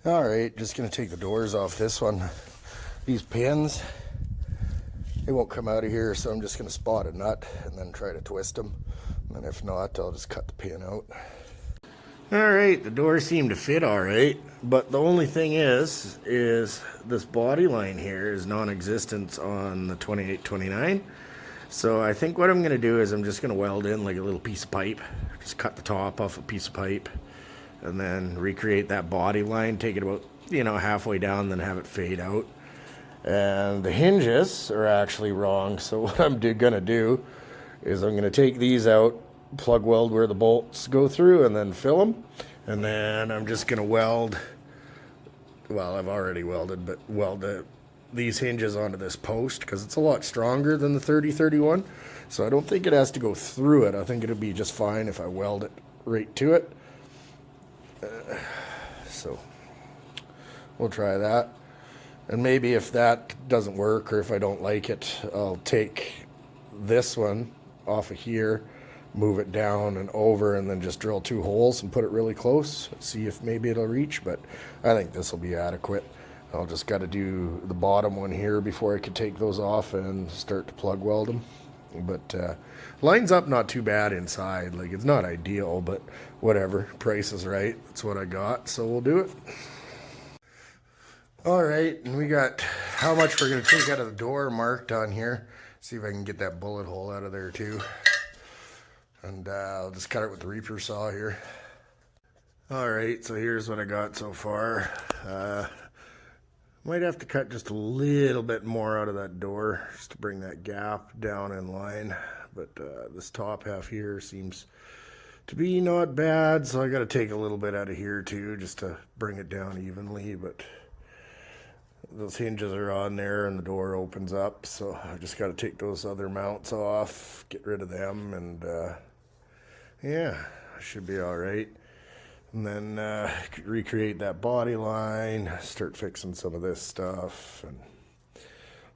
All right, just gonna take the doors off this one. These pins, they won't come out of here, so I'm just gonna spot a nut and then try to twist them. And if not, I'll just cut the pin out. All right, the doors seem to fit all right, but the only thing is this body line here is non-existent on the 2829. So I think what I'm gonna do is I'm just gonna weld in like a little piece of pipe, just cut the top off a piece of pipe, and then recreate that body line, take it about, halfway down, then have it fade out. And the hinges are actually wrong, so what I'm gonna do is I'm gonna take these out, plug weld where the bolts go through, and then fill them. And then I'm just gonna weld, well, I've already welded, but weld these hinges onto this post, because it's a lot stronger than the 3031. So I don't think it has to go through it. I think it'll be just fine if I weld it right to it. So we'll try that, and maybe if that doesn't work or if I don't like it, I'll take this one off of here, move it down and over, and then just drill 2 holes and put it really close, see if maybe it'll reach. But I think this will be adequate. I'll just got to do the bottom one here before I can take those off and start to plug weld them. But lines up not too bad inside. Like, it's not ideal, but whatever, price is right. That's what I got, so we'll do it. All right, and we got how much we're gonna take out of the door marked on here. See if I can get that bullet hole out of there too. And I'll just cut it with the reaper saw here. All right, so here's what I got so far. Might have to cut just a little bit more out of that door just to bring that gap down in line. But this top half here seems to be not bad, so I got to take a little bit out of here too just to bring it down evenly. But those hinges are on there and the door opens up, so I just got to take those other mounts off, get rid of them, and yeah, should be all right. And then recreate that body line, start fixing some of this stuff, and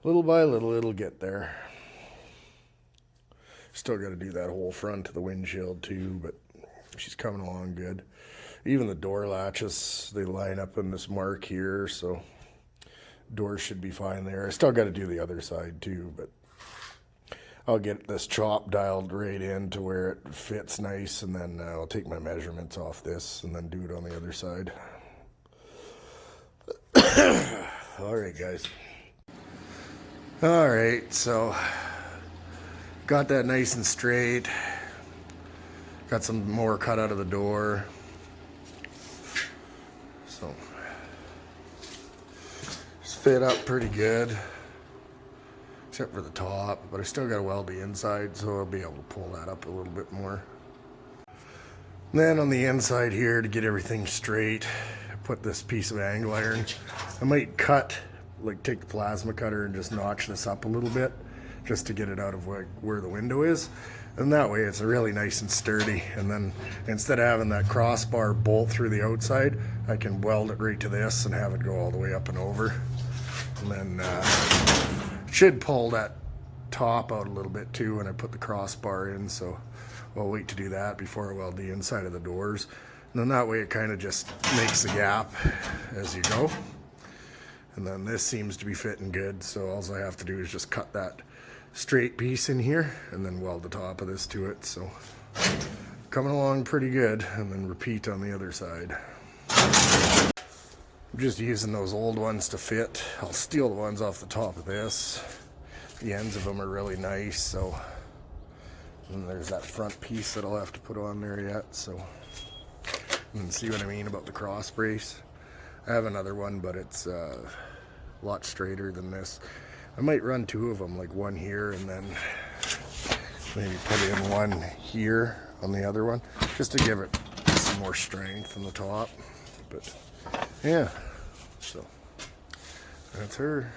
little by little it'll get there. Still got to do that whole front of the windshield too, but she's coming along good. Even the door latches, they line up in this mark here, so doors should be fine there. I still got to do the other side too, but I'll get this chop dialed right in to where it fits nice, and then I'll take my measurements off this and then do it on the other side. All right, guys. All right, so got that nice and straight. Got some more cut out of the door. So it's fit up pretty good, except for the top, but I still got to weld the inside, so I'll be able to pull that up a little bit more. And then on the inside here, to get everything straight, I put this piece of angle iron. I might cut, like take the plasma cutter and just notch this up a little bit, just to get it out of where the window is. And that way it's really nice and sturdy. And then instead of having that crossbar bolt through the outside, I can weld it right to this and have it go all the way up and over. And then should pull that top out a little bit too when I put the crossbar in, so I'll wait to do that before I weld the inside of the doors. And then that way it kind of just makes the gap as you go. And then this seems to be fitting good, so all I have to do is just cut that straight piece in here and then weld the top of this to it. So coming along pretty good, and then repeat on the other side. I'm just using those old ones to fit. I'll steal the ones off the top of this. The ends of them are really nice, so. And there's that front piece that I'll have to put on there yet, so. And see what I mean about the cross brace. I have another one, but it's a lot straighter than this. I might run 2 of them, like one here and then maybe put in one here on the other one, just to give it some more strength on the top. But yeah, so that's her.